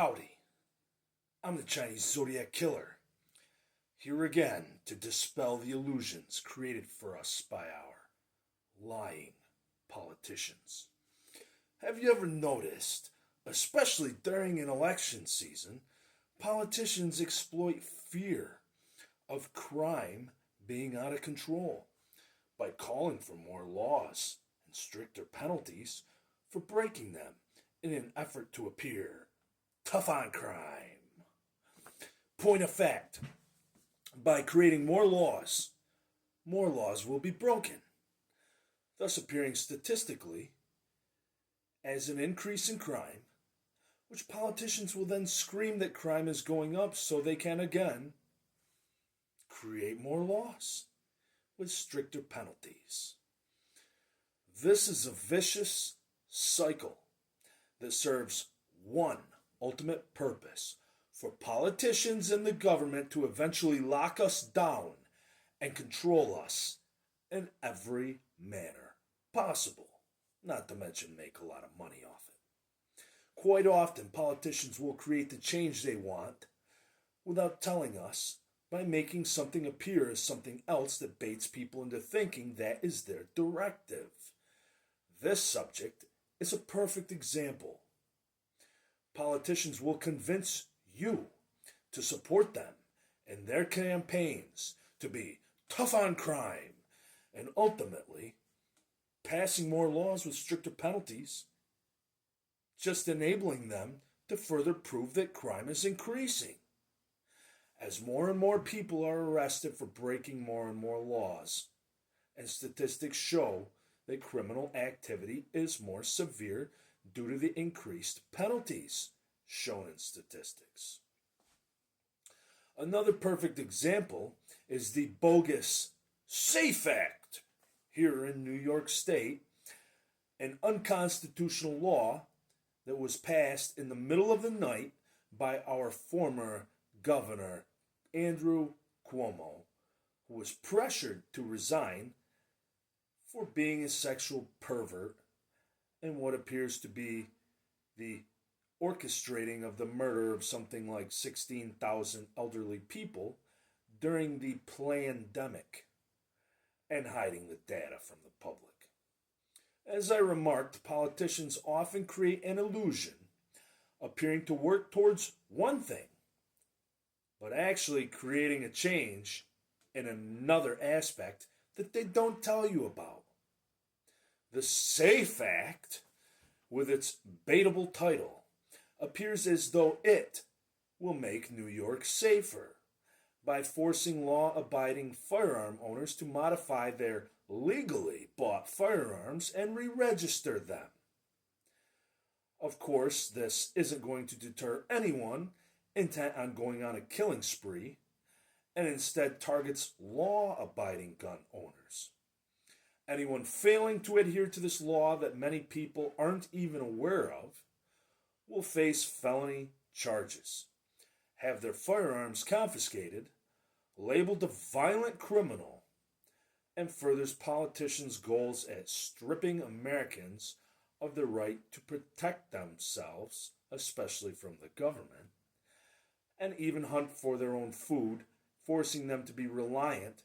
Howdy, I'm the Chinese Zodiac Killer, here again to dispel the illusions created for us by our lying politicians. Have you ever noticed, especially during an election season, politicians exploit fear of crime being out of control by calling for more laws and stricter penalties for breaking them in an effort to appear tough on crime? Point of fact, by creating more laws will be broken, thus appearing statistically as an increase in crime, which politicians will then scream that crime is going up so they can again create more laws with stricter penalties. This is a vicious cycle that serves one ultimate purpose: for politicians and the government to eventually lock us down and control us in every manner possible, not to mention make a lot of money off it. Quite often, politicians will create the change they want without telling us, by making something appear as something else that baits people into thinking that is their directive. This subject is a perfect example. Politicians will convince you to support them in their campaigns to be tough on crime, and ultimately passing more laws with stricter penalties, just enabling them to further prove that crime is increasing. As more and more people are arrested for breaking more and more laws, and statistics show that criminal activity is more severe due to the increased penalties shown in statistics. Another perfect example is the bogus SAFE Act here in New York State, an unconstitutional law that was passed in the middle of the night by our former governor, Andrew Cuomo, who was pressured to resign for being a sexual pervert and what appears to be the orchestrating of the murder of something like 16,000 elderly people during the pandemic and hiding the data from the public. As I remarked, politicians often create an illusion appearing to work towards one thing, but actually creating a change in another aspect that they don't tell you about. The SAFE Act, with its baitable title, appears as though it will make New York safer by forcing law-abiding firearm owners to modify their legally bought firearms and re-register them. Of course, this isn't going to deter anyone intent on going on a killing spree, and instead targets law-abiding gun owners. Anyone failing to adhere to this law that many people aren't even aware of will face felony charges, have their firearms confiscated, labeled a violent criminal, and furthers politicians' goals at stripping Americans of the right to protect themselves, especially from the government, and even hunt for their own food, forcing them to be reliant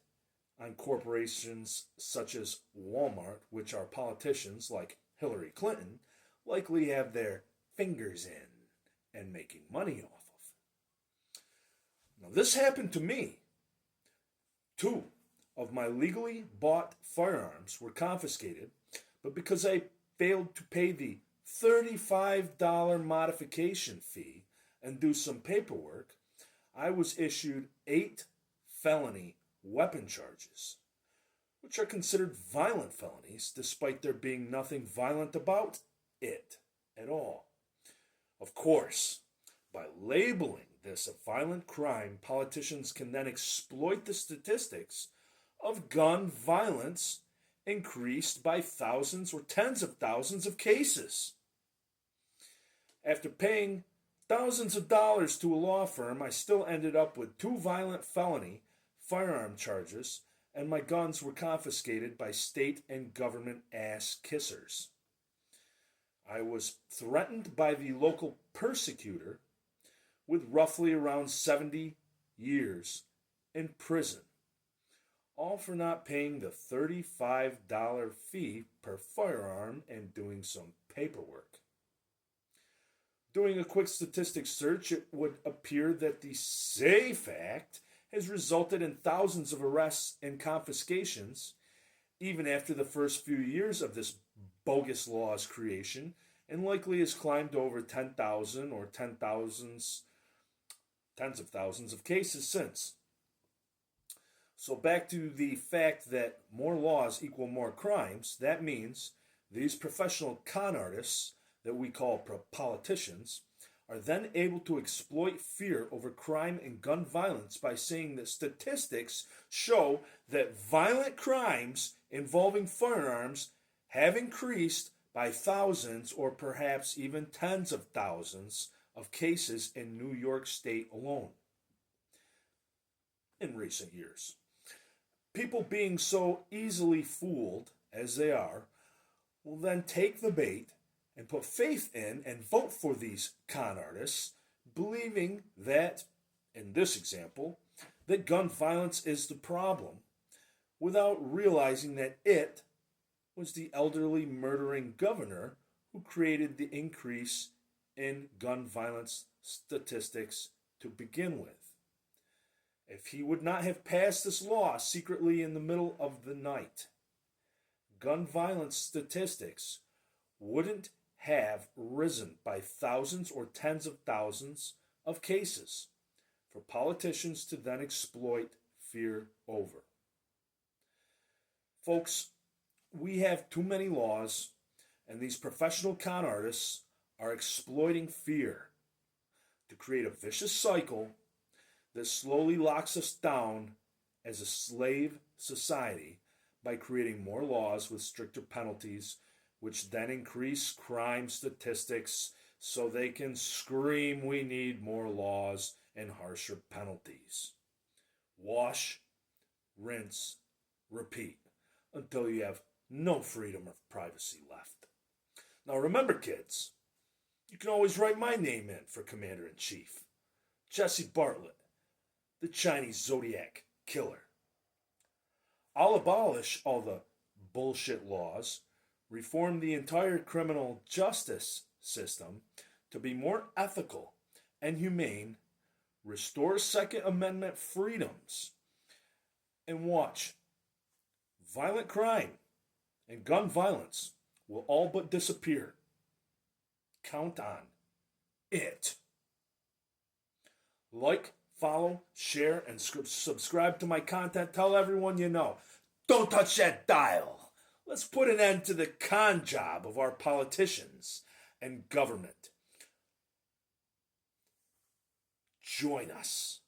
on corporations such as Walmart, which our politicians like Hillary Clinton likely have their fingers in and making money off of. Now, this happened to me. 2 of my legally bought firearms were confiscated, but because I failed to pay the $35 modification fee and do some paperwork, I was issued 8 felony weapon charges, which are considered violent felonies despite there being nothing violent about it at all. Of course, by labeling this a violent crime, politicians can then exploit the statistics of gun violence increased by thousands or tens of thousands of cases. After paying thousands of dollars to a law firm, I still ended up with 2 violent felony firearm charges, and my guns were confiscated by state and government ass kissers. I was threatened by the local persecutor with roughly around 70 years in prison, all for not paying the $35 fee per firearm and doing some paperwork. Doing a quick statistics search, it would appear that the SAFE Act has resulted in thousands of arrests and confiscations, even after the first few years of this bogus law's creation, and likely has climbed over 10,000 or tens of thousands of cases since. So back to the fact that more laws equal more crimes, that means these professional con artists that we call politicians are then able to exploit fear over crime and gun violence by saying that statistics show that violent crimes involving firearms have increased by thousands or perhaps even tens of thousands of cases in New York State alone in recent years. People being so easily fooled as they are will then take the bait and put faith in and vote for these con artists, believing that, in this example, that gun violence is the problem, without realizing that it was the elderly murdering governor who created the increase in gun violence statistics to begin with. If he would not have passed this law secretly in the middle of the night, gun violence statistics wouldn't have risen by thousands or tens of thousands of cases for politicians to then exploit fear over. Folks, we have too many laws, and these professional con artists are exploiting fear to create a vicious cycle that slowly locks us down as a slave society by creating more laws with stricter penalties, which then increase crime statistics so they can scream, "We need more laws and harsher penalties." Wash, rinse, repeat until you have no freedom of privacy left. Now remember, kids, you can always write my name in for Commander-in-Chief, Jesse Bartlett, the Chinese Zodiac Killer. I'll abolish all the bullshit laws, reform the entire criminal justice system to be more ethical and humane, restore Second Amendment freedoms, and watch. Violent crime and gun violence will all but disappear. Count on it. Like, follow, share, and subscribe to my content. Tell everyone you know. Don't touch that dial. Let's put an end to the con job of our politicians and government. Join us.